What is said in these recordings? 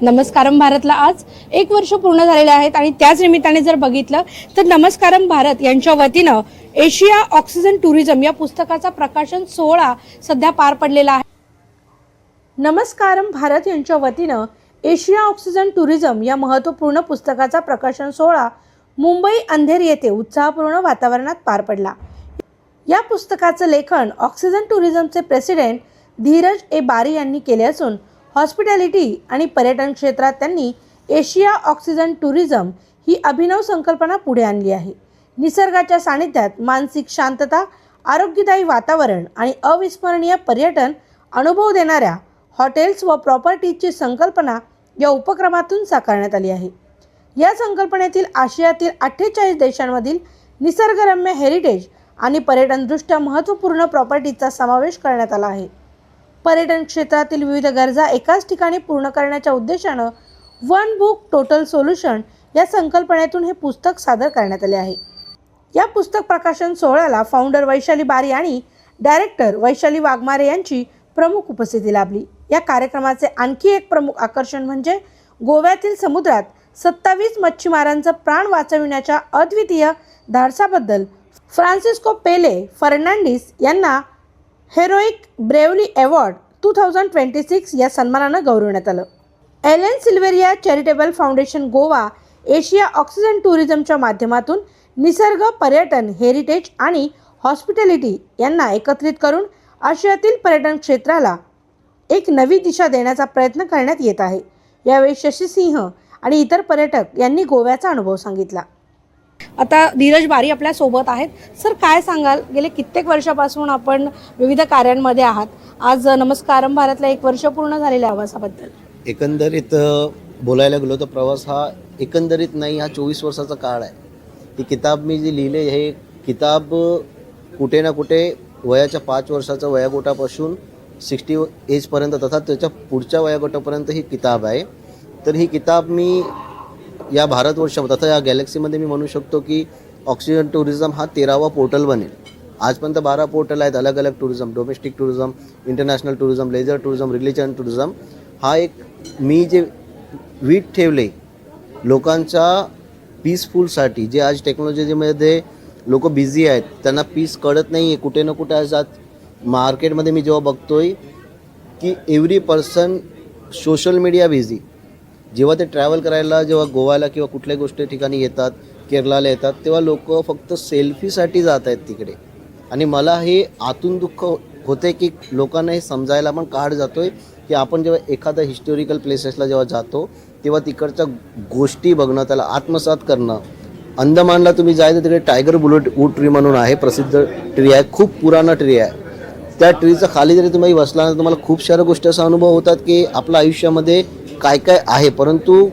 नमस्कारम भारतला आज 1 वर्ष पूर्ण झालेले आहेत आणि त्याच निमित्ताने जर बघितलं तर नमस्कारम भारत यांच्या वतीनं एशिया ऑक्सिजन टुरिझम या पुस्तकाचा प्रकाशन सोहळा सध्या पार पडलेला आहे। नमस्कारम भारत यांच्या वतीनं एशिया ऑक्सिजन टुरिझम या महत्त्वपूर्ण पुस्तकाचा प्रकाशन सोहळा मुंबई अंधेरी येथे उत्साहपूर्ण वातावरणात पार पडला। या पुस्तकाचं लेखन ऑक्सिजन टुरिझमचे प्रेसिडेंट धीरज ए बारी यांनी केले असून हॉस्पिटॅलिटी आणि पर्यटन क्षेत्रात त्यांनी एशिया ऑक्सिजन टुरिझम ही अभिनव संकल्पना पुढे आणली आहे। निसर्गाच्या सानिध्यात मानसिक शांतता, आरोग्यदायी वातावरण आणि अविस्मरणीय पर्यटन अनुभव देणाऱ्या हॉटेल्स व प्रॉपर्टीजची संकल्पना या उपक्रमातून साकारण्यात आली आहे। या संकल्पनेतील आशियातील 48 देशांमधील निसर्गरम्य हेरिटेज आणि पर्यटनदृष्ट्या महत्त्वपूर्ण प्रॉपर्टीचा समावेश करण्यात आला आहे। पर्यटन क्षेत्रातील विविध गरजा एकाच ठिकाणी पूर्ण करण्याच्या उद्देशानं वन बुक टोटल सोल्युशन या संकल्पनेतून हे पुस्तक सादर करण्यात आले आहे। या पुस्तक प्रकाशन सोहळ्याला फाउंडर वैशाली बारी आणि डायरेक्टर वैशाली वाघमारे यांची प्रमुख उपस्थिती लाभली। या कार्यक्रमाचे आणखी एक प्रमुख आकर्षण म्हणजे गोव्यातील समुद्रात 27 मच्छीमारांचा प्राण वाचविण्याच्या अद्वितीय धाडसाबद्दल फ्रान्सिस्को पेले फर्नांडिस यांना हेरोइक ब्रेवली अवॉर्ड 2026 या सन्मानानं गौरवण्यात आलं। Ellen Silveira charitable foundation Goa Asia oxygen टुरिझमच्या माध्यमातून निसर्ग, पर्यटन, हेरिटेज आणि हॉस्पिटॅलिटी यांना एकत्रित करून आशियातील पर्यटन क्षेत्राला एक नवी दिशा देण्याचा प्रयत्न करण्यात येत आहे। यावेळी शशी सिंह आणि इतर पर्यटक यांनी गोव्याचा अनुभव सांगितला। आता धीरज बारी आपल्या सोबत आहेत। सर, काय सांगाल, गेले कित्येक वर्षापासून आपण विविध कार्यांमध्ये आहात, आज नमस्कारम भारतला 1 वर्ष पूर्ण झालेल्या आवासाबद्दल एकंदरीत बोलायला गेलो तर प्रवास हा एकंदरीत नाही, हा 24 वर्षाचा काळ आहे। ही किताब मी जी लिहिले, हे किताब कुठे ना कुठे वयाच्या 5 वर्षाच्या वयोगटापासून 60 एजपर्यंत तथा त्याच्या पुढच्या वयोगटापर्यंत ही किताब आहे। तर ही किताब मी या भारतवर्ष तथा या गॅलेक्सीमध्ये मी म्हणू शकतो की ऑक्सिजन टुरिझम हा 13वा पोर्टल बनेल। आजपर्यंत 12 पोर्टल आहेत, अलग अलग tourism, domestic tourism, international tourism, leisure tourism, religion tourism. हा एक मी जे वीट ठेवले लोकांच्या पीसफुलसाठी, जे आज टेक्नॉलॉजीमध्ये लोक बिझी आहेत, त्यांना पीस कळत नाही आहे कुठे ना कुठे। आज मार्केटमध्ये मी जेव्हा बघतोय की every person social media busy, जेव्हा ते ट्रॅव्हल करायला जेव्हा गोव्याला किंवा कुठल्याही गोष्टी ठिकाणी येतात, केरळला येतात, तेव्हा लोक फक्त सेल्फीसाठी जात आहेत तिकडे। आणि मला हे आतून दुःख होते की लोकांना हे समजायला पण काढ जातोय की आपण जेव्हा एखाद्या हिस्टोरिकल प्लेसेसला जेव्हा जातो तेव्हा तिकडच्या गोष्टी बघणं, त्याला आत्मसात करणं। अंदमानला तुम्ही जायचं, तिकडे टायगर वूड ट्री म्हणून आहे, प्रसिद्ध ट्री आहे, खूप पुराणा ट्री आहे। त्या ट्रीच्या खाली जरी तुम्ही बसला ना, तुम्हाला खूप साऱ्या गोष्टी असा अनुभव होतात की आपल्या आयुष्यामध्ये काय काय आहे, परंतु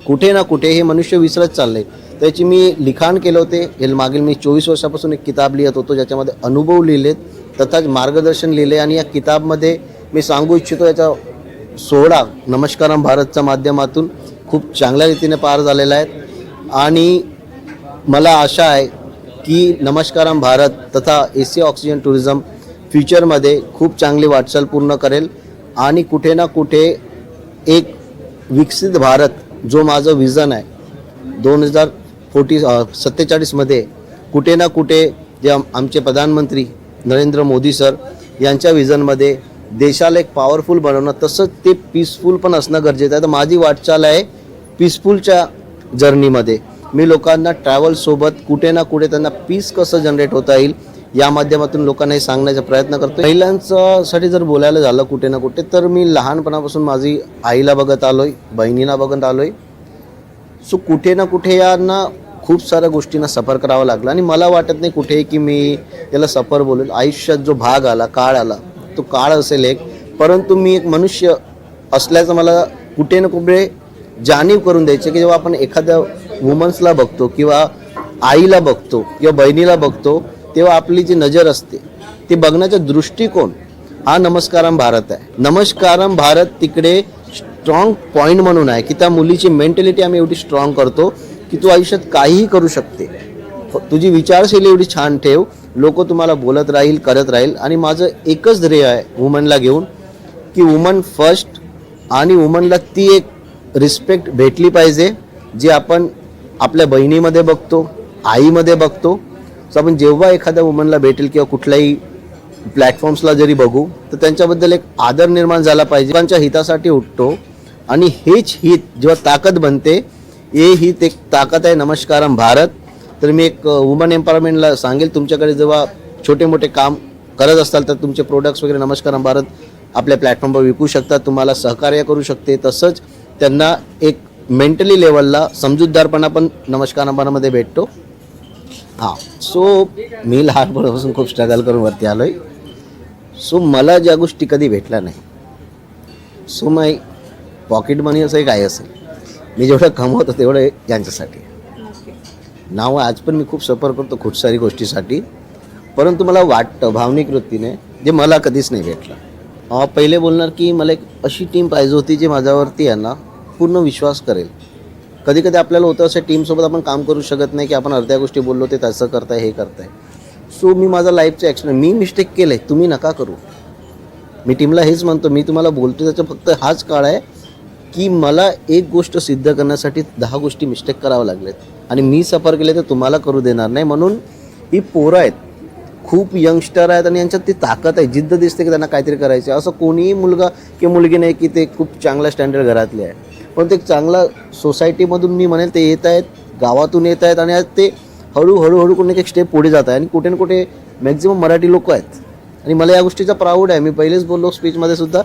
कुठे ना कुठे हे मनुष्य विसरत चालले। त्याची मी लिखाण केलं होते, मागील मी 24 वर्षापासून एक किताब लिहित होतो, ज्याच्यामध्ये अनुभव लिहिलेत तथाच मार्गदर्शन लिहिले। आणि या किताबमध्ये मी सांगू इच्छितो, याचा सोहळा नमस्कारम भारतच्या माध्यमातून खूप चांगल्या रीतीने पार झालेला आहे। आणि मला आशा आहे की नमस्कारम भारत तथा एशिया ऑक्सिजन टुरिझम फ्युचरमध्ये खूप चांगली वाटचाल पूर्ण करेल आणि कुठे ना कुठे एक विकसित भारत, जो माझं विजन आहे 2047 मध्ये, कुठे ना कुठे जे आमचे प्रधानमंत्री नरेंद्र मोदी सर यांच्या विजनमध्ये देशाला एक पॉवरफुल बनवणं, तसंच ते पीसफुल पण असणं गरजेचं आहे। तर माझी वाटचाल आहे पीसफुलच्या जर्नीमध्ये। मी लोकांना ट्रॅव्हलसोबत कुठे ना कुठे त्यांना पीस कसं जनरेट होता येईल या माध्यमातून लोकांना हे सांगण्याचा प्रयत्न करतो। महिलांसाठी जर बोलायला झालं कुठे ना कुठे, तर मी लहानपणापासून माझी आईला बघत आलोय, बहिणीला बघत आलोय। सो कुठे ना कुठे यांना खूप साऱ्या गोष्टींना सफर करावं लागलं आणि मला वाटत नाही कुठे की मी याला सफर बोलेल। आयुष्यात जो भाग आला, काळ आला, तो काळ असेल एक, परंतु मी एक मनुष्य असल्याचं मला कुठे ना कुठे जाणीव करून द्यायचे की जेव्हा आपण एखाद्या वुमन्सला बघतो किंवा आईला बघतो किंवा बहिणीला बघतो, तेव्हा आपली जी नजर असते ती बघण्याचा दृष्टिकोन हा नमस्कारम भारत आहे। नमस्कारम भारत तिकडे स्ट्रॉंग पॉईंट म्हणून आहे की त्या मुलीची मेंटॅलिटी आम्ही एवढी स्ट्रॉंग करतो की तू आयुष्यात काहीही करू शकते, तुझी विचारशैली एवढी छान ठेव, लोक तुम्हाला बोलत राहील, करत राहील। आणि माझं एकच ध्येय आहे वुमनला घेऊन की वुमन फर्स्ट, आणि वुमनला ती एक रिस्पेक्ट भेटली पाहिजे, जी आपण आपल्या बहिणीमध्ये बघतो, आईमध्ये बघतो. सो आपण जेव्हा एखाद्या वुमनला भेटेल किंवा कुठल्याही प्लॅटफॉर्म्सला जरी बघू तर त्यांच्याबद्दल एक आदर निर्माण झाला पाहिजे. लोकांच्या हितासाठी उठतो आणि हेच हित जेव्हा ताकद बनते, हे हित एक ताकद आहे. नमस्कारम भारत. तर मी एक वुमन एम्पॉवरमेंटला सांगेल, तुमच्याकडे जेव्हा छोटे मोठे काम करत असताल तर तुमचे प्रोडक्ट्स वगैरे नमस्कारम भारत आपल्या प्लॅटफॉर्मवर विकू शकतात, तुम्हाला सहकार्य करू शकते. तसंच त्यांना एक मेंटली लेवलला समजूतदारपणा पण नमस्कारम भारतमध्ये भेटतो. हां, सो मी लहानपणापासून खूप स्ट्रगल करून वरती आलो आहे. सो मला ज्या गोष्टी कधी भेटल्या नाही, सो माय पॉकेट मनी असं काय असेल, मी जेवढं कमवतो तेवढं यांच्यासाठी. नाव आज पण मी खूप सफर करतो खूप सारी गोष्टीसाठी, परंतु मला वाटतं भावनिक वृत्तीने जे मला कधीच नाही भेटलं. पहिले बोलणार की मला एक अशी टीम पाहिजे होती जी माझ्यावरती आहे ना पूर्ण विश्वास करेल. कधी कधी आपल्याला होतं असं टीमसोबत आपण काम करू शकत नाही की आपण अर्ध्या गोष्टी बोललो ते तसं करताय हे करताय. सो मी माझा लाईफचं ॲक्सिडेंट, मी मिस्टेक केलं आहे, तुम्ही नका करू. मी टीमला हेच म्हणतो, मी तुम्हाला बोलतो त्याचा फक्त हाच काळ आहे की मला एक गोष्ट सिद्ध करण्यासाठी 10 गोष्टी मिस्टेक करावं लागलेत आणि मी सफर केले तर तुम्हाला करू देणार नाही. म्हणून ही पोरं आहेत, खूप यंगस्टर आहेत आणि यांच्यात ती ताकद आहे, जिद्द दिसते की त्यांना काहीतरी करायचं आहे. असं कोणीही मुलगा किंवा मुलगी नाही की ते खूप चांगल्या स्टँडर्ड घरातले आहे, पण ते चांगला सोसायटीमधून मी म्हणेल ते येत आहेत, गावातून येत आहेत आणि आज ते हळूहळू कुठे एक स्टेप पुढे जात आहे. आणि कुठे ना कुठे मॅक्झिमम मराठी लोक आहेत आणि मला या गोष्टीचा प्राऊड आहे. मी पहिलेच बोललो स्पीचमध्ये सुद्धा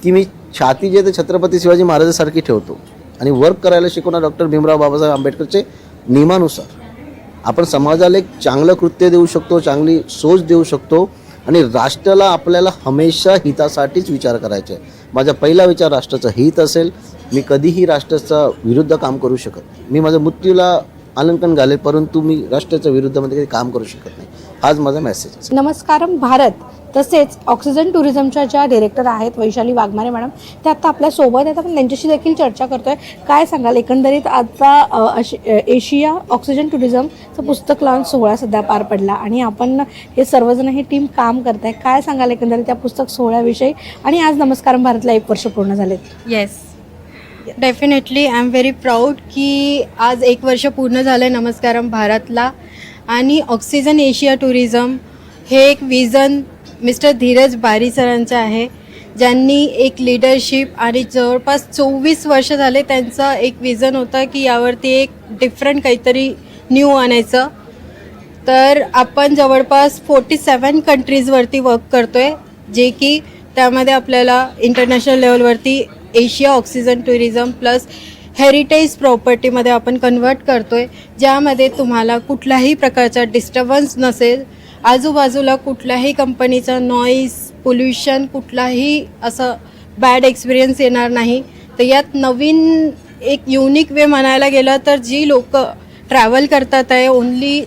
की मी छाती जे ते छत्रपती शिवाजी महाराजांसारखी ठेवतो आणि वर्क करायला शिकवणार डॉक्टर भीमराव बाबासाहेब आंबेडकरचे नियमानुसार आपण समाजाला एक चांगलं कृत्य देऊ शकतो, चांगली सोच देऊ शकतो आणि राष्ट्राला आपल्याला हमेशा हितासाठीच विचार करायचा आहे. माझा पहिला विचार राष्ट्राचं हित असेल. मी कधीही राष्ट्राचा विरुद्ध काम करू शकत नाही. मी माझ्या मृत्यूला आलंकन घालेल, परंतु मी राष्ट्राच्या विरुद्धमध्ये काही काम करू शकत नाही. हाच माझा मेसेज आहे. नमस्कारम भारत तसेच ऑक्सिजन टुरिझमच्या ज्या डिरेक्टर आहेत वैशाली वाघमारे मॅडम, त्या आता आपल्या सोबत आहेत. आपण त्यांच्याशी देखील चर्चा करतोय. काय सांगाल एकंदरीत आता एशिया ऑक्सिजन टुरिझमचं पुस्तक लॉन्च सोहळा सध्या पार पडला आणि आपण हे सर्वजण ही टीम काम करताय. काय सांगाल एकंदरीत त्या पुस्तक सोहळ्याविषयी? आणि आज नमस्कारम भारतला 1 वर्ष पूर्ण झालेत. Yes, definitely I am very proud की आज 1 वर्ष पूर्ण झालं आहे नमस्कारम भारतला. आणि ऑक्सिजन एशिया टुरिझम हे एक विजन मिस्टर धीरज बारी सरांचं आहे, ज्यांनी एक लीडरशिप आणि जवळपास 24 वर्ष झाले त्यांचं एक विजन होतं की यावरती एक डिफरंट काहीतरी न्यू आणायचं. तर आपण जवळपास 47 कंट्रीजवरती वर्क करतो आहे, जे की त्यामध्ये आपल्याला इंटरनॅशनल लेवलवरती Asia oxygen tourism plus heritage प्रॉपर्टीमध्ये आपण कन्वर्ट करतो आहे, ज्यामध्ये तुम्हाला कुठल्याही प्रकारचा डिस्टर्बन्स नसेल, आजूबाजूला कुठल्याही कंपनीचा नॉईज पोल्युशन कुठलाही असं बॅड एक्सपिरियन्स येणार नाही. तर यात नवीन एक युनिक वे म्हणायला गेलं तर जी लोक ट्रॅव्हल करतात आहे ओन्ली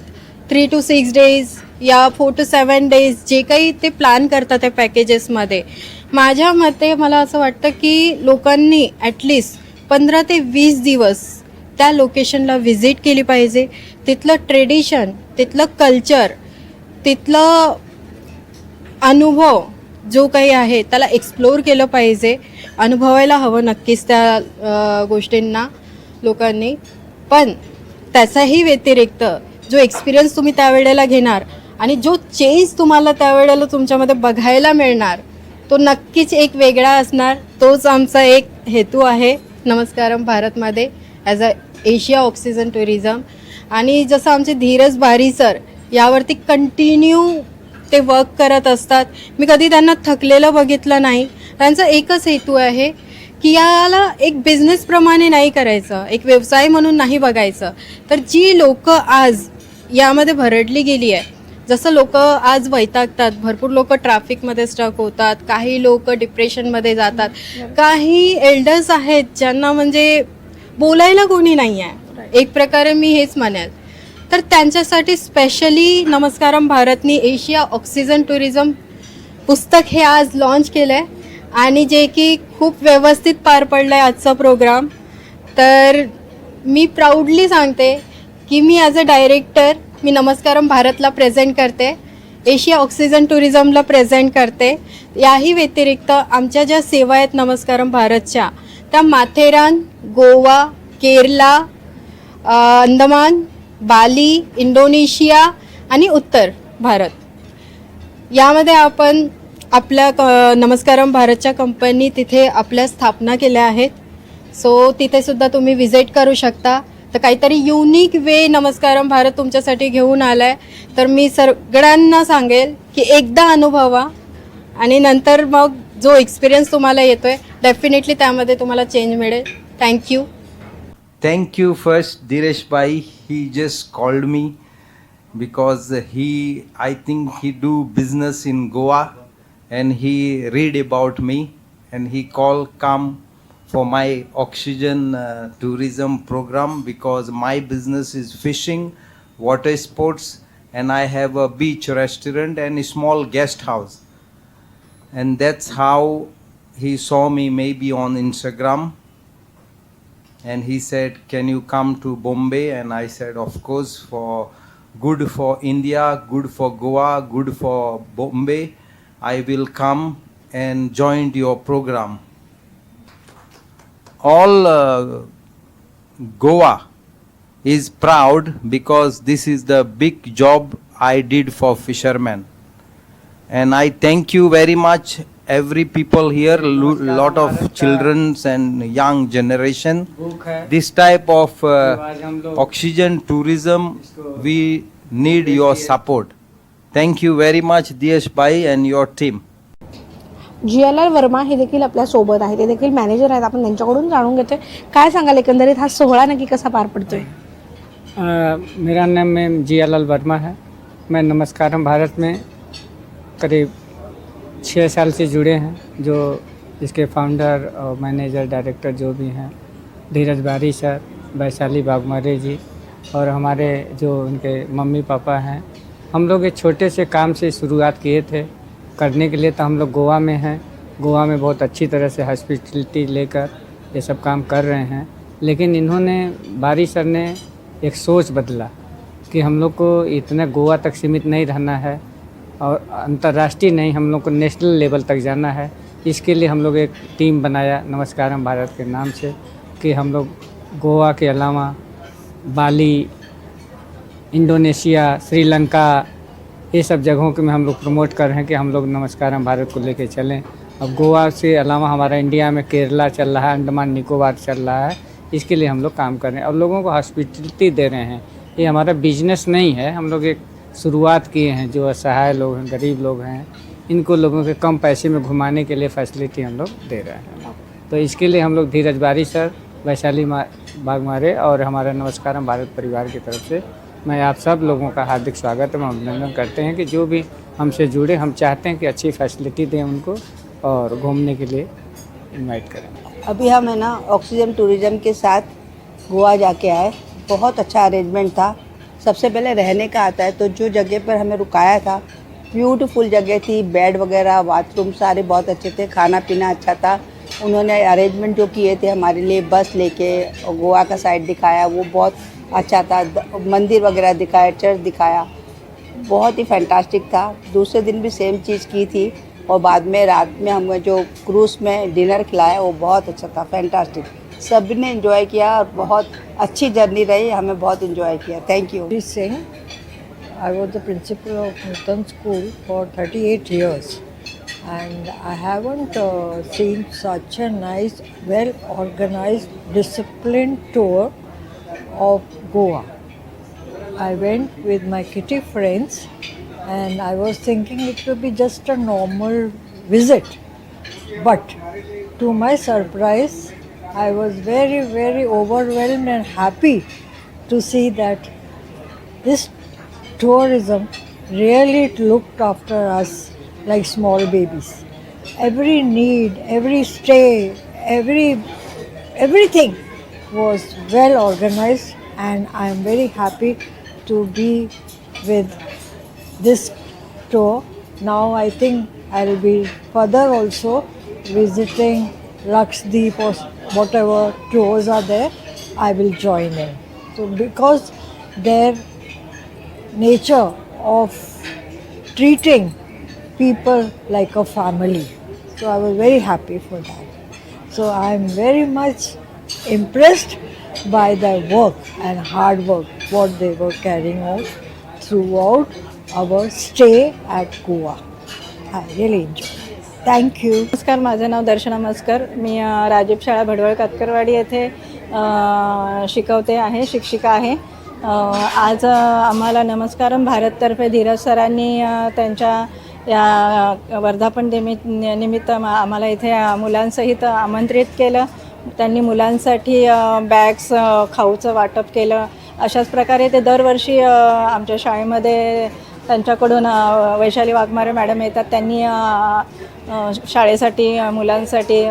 3 to 6 days या 4 to 7 days जे काही ते प्लॅन करतात आहे पॅकेजेसमध्ये, माझ्या मते मला असं वाटतं की लोकांनी ॲटलिस्ट 15 ते 20 दिवस त्या लोकेशनला व्हिजिट केली पाहिजे. तिथलं ट्रेडिशन, तिथलं कल्चर, तिथलं अनुभव जो काही आहे त्याला एक्सप्लोर केलं पाहिजे. अनुभवायला हवं नक्कीच त्या गोष्टींना लोकांनी. पण त्याचाही व्यतिरिक्त जो एक्सपिरियन्स तुम्ही त्यावेळेला घेणार आणि जो चेंज तुम्हाला त्यावेळेला तुमच्यामध्ये बघायला मिळणार तो नक्कीच एक वेगळा असणार. तोच आमचा एक हेतू आहे नमस्कारम भारतमध्ये as a Asia oxygen tourism. आणि जसं आमचे धीरज बारी सर यावरती कंटिन्यू ते वर्क करत असतात. मी कधी त्यांना थकलेलं बघितलं नाही. त्यांचा एकच हेतू आहे की याला एक बिझनेसप्रमाणे नाही करायचं, एक व्यवसाय म्हणून नाही बघायचं. तर जी लोक आज यामध्ये भरडली गेली आहे, जसं लोक आज वैतागतात, भरपूर लोक ट्रॅफिकमध्ये स्टक होतात, काही लोक डिप्रेशनमध्ये जातात, काही एल्डर्स आहेत ज्यांना म्हणजे बोलायला कोणी नाही आहे, एक प्रकारे मी हेच म्हणेल. तर त्यांच्यासाठी स्पेशली नमस्कारम भारतनी एशिया ऑक्सिजन टुरिझम पुस्तक हे आज लॉन्च केलं आहे आणि जे की खूप व्यवस्थित पार पडलं आहे आजचा प्रोग्राम. तर मी प्राऊडली सांगते की मी ॲज अ डायरेक्टर मी नमस्कारम भारतला प्रेझेंट करते, एशिया ऑक्सिजन टुरिझमला प्रेझेंट करते. याही व्यतिरिक्त आमच्या ज्या सेवा आहेत नमस्कारम भारतच्या त्या माथेरान, गोवा, केरला, अंदमान, बाली, इंडोनेशिया आणि उत्तर भारत यामध्ये आपण आपल्या नमस्कारम भारतच्या कंपनी तिथे आपल्या स्थापना केल्या आहेत. सो तिथे सुद्धा तुम्ही विजिट करू शकता. तर काहीतरी युनिक वे नमस्कारम भारत तुमच्यासाठी घेऊन आला आहे. तर मी सगळ्यांना सांगेल की एकदा अनुभवा आणि नंतर मग जो एक्सपिरियन्स तुम्हाला येतो आहे डेफिनेटली त्यामध्ये तुम्हाला चेंज मिळेल. Thank you. Thank you first, Diresh Bhai. He just called me because I think he do business in Goa and he read about me and he come for my oxygen tourism program because my business is fishing, water sports, and I have a beach restaurant and a small guest house. And that's how he saw me maybe on Instagram. And he said, can you come to Bombay? And I said, of course, good for India, good for Goa, good for Bombay. I will come and join your program. All Goa is proud because this is the big job I did for fishermen. And I thank you very much. Every people here, lot of childrens and young generation. This type of oxygen tourism, we need your support. Thank you very much, Diyesh Bhai and your team. GLR Verma हे देखील आपल्या सोबत आहे. ते देखील manager आहेत. आपण त्यांच्याकडून जाणून घेतोय काय सांगाल एकंदरीत हा सोहळा नक्की कसा पार पडतोय. मेरा नाम GLR वर्मा है. मैं नमस्कारम भारत में करीब 6 साल से जुड़े हैं. जो इसके फाउंडर और मैनेजर डायरेक्टर जो भी हैं धीरज बारी सर, वैशाली बागमारे जी और हमारे जो उनके मम्मी पापा हैं. हम लोग एक छोटे से काम से शुरुआत किए थे करने के लिए. तो हम लोग गोवा में हैं. गोवा में बहुत अच्छी तरह से हॉस्पिटलिटी लेकर ये सब काम कर रहे हैं. लेकिन इन्होंने बारी सर ने एक सोच बदला कि हम लोग को इतना गोवा तक सीमित नहीं रहना है और अंतर्राष्ट्रीय नहीं, हम लोग को नेशनल लेवल तक जाना है. इसके लिए हम लोग एक टीम बनाया नमस्कारम भारत के नाम से कि हम लोग गोवा के अलावा बाली, इंडोनेशिया, श्रीलंका ये सब जगहों के में हम लोग प्रमोट कर रहे हैं कि हम लोग नमस्कारम भारत को लेके चलें. अब गोवा से अलावा हमारा इंडिया में केरला चल रहा है, अंडमान निकोबार चल रहा है. इसके लिए हम लोग काम कर रहे हैं और लोगों को हॉस्पिटलिटी दे रहे हैं. ये हमारा बिजनेस नहीं है. हम लोग एक शुरुआत किए हैं. जो असहाय लोग हैं, गरीब लोग हैं, इनको लोगों के कम पैसे में घुमाने के लिए फैसिलिटी हम लोग दे रहे हैं. तो इसके लिए हम लोग धीरज बारी सर, वैशाली बागमारे और हमारा नमस्कारम भारत परिवार की तरफ से मैं आप सब लोगों का हार्दिक स्वागत एवं अभिनंदन करते हैं कि जो भी हमसे जुड़े. हम चाहते हैं कि अच्छी फैसिलिटी दें उनको और घूमने के लिए इनवाइट करें. अभी हम है ना ऑक्सीजन टूरिज़्म के साथ गोवा जाके आए. बहुत अच्छा अरेंजमेंट था. सबसे पहले रहने का आता है तो जो जगह पर हमें रुकाया था ब्यूटीफुल जगह थी. बेड वगैरह, बाथरूम सारे बहुत अच्छे थे. खाना पीना अच्छा था. उन्होंने अरेंजमेंट जो किए थे हमारे लिए, बस लेके गोवा का साइड दिखाया, वो बहुत अच्छा था. मंदिर वगैरह दिखाया, चर्च दिखाया, बहुत ही फैंटास्टिक था. दूसरे दिन भी सेम चीज़ की थी और बाद में रात में हमें जो क्रूज़ में डिनर खिलाया वो बहुत अच्छा था, फैंटास्टिक. सभी ने एंजॉय किया और बहुत अच्छी जर्नी रही. हमें बहुत एंजॉय किया. Thank you. Singh. I was the principal of Newton School for 38 years and I haven't seen such a nice, well organized, disciplined tour of Goa. I went with my kitty friends and I was thinking it would be just a normal visit. But to my surprise, I was very, very overwhelmed and happy to see that this tourism really looked after us like small babies. Every need, every stay, everything was well organized and I am very happy to be with this tour. Now I think I will be further also visiting Lakshadweep or whatever tours are there, I will join in. So because their nature of treating people like a family, so I was very happy for that. So I am very much impressed by their work and hard work what they were carrying out throughout our stay at Goa. I really enjoyed it. Thank you. नमस्कार, माझं नाव दर्शना मस्कर. मी राजीव शाळा भडवळ कातकरवाडी येथे शिकवते आहे, शिक्षिका आहे. आज आम्हाला नमस्कारम भारततर्फे धीरज सरांनी त्यांच्या या वर्धापन निमित्त आम्हाला इथे मुलांसहित आमंत्रित केलं. त्यांनी मुलांसाठी बॅग्स, खाऊचं वाटप केलं. अशाच प्रकारे ते दरवर्षी आमच्या शाळेमध्ये त्यांच्याकडून वैशाली वाघमारे मॅडम येतात. त्यांनी शाळेसाठी मुलांसाठी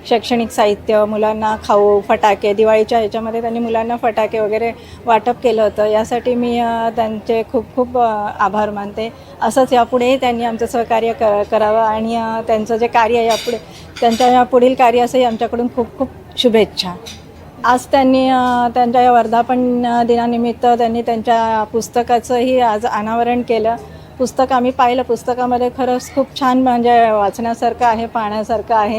शैक्षणिक साहित्य, मुलांना खाऊ, फटाके, दिवाळीच्या ह्याच्यामध्ये त्यांनी मुलांना फटाके वगैरे वाटप केलं होतं. यासाठी मी त्यांचे खूप खूप आभार मानते. असंच यापुढेही त्यांनी आमचं सहकार्य करावं आणि त्यांचं जे कार्य यापुढे त्यांच्या या पुढील कार्यासही आमच्याकडून खूप खूप शुभेच्छा. आज त्यांनी त्यांच्या या वर्धापन दिनानिमित्त त्यांनी त्यांच्या पुस्तकाचंही आज अनावरण केलं. पुस्तक आम्ही पाहिलं. पुस्तकामध्ये खरंच खूप छान म्हणजे वाचण्यासारखं आहे, पाहण्यासारखं आहे.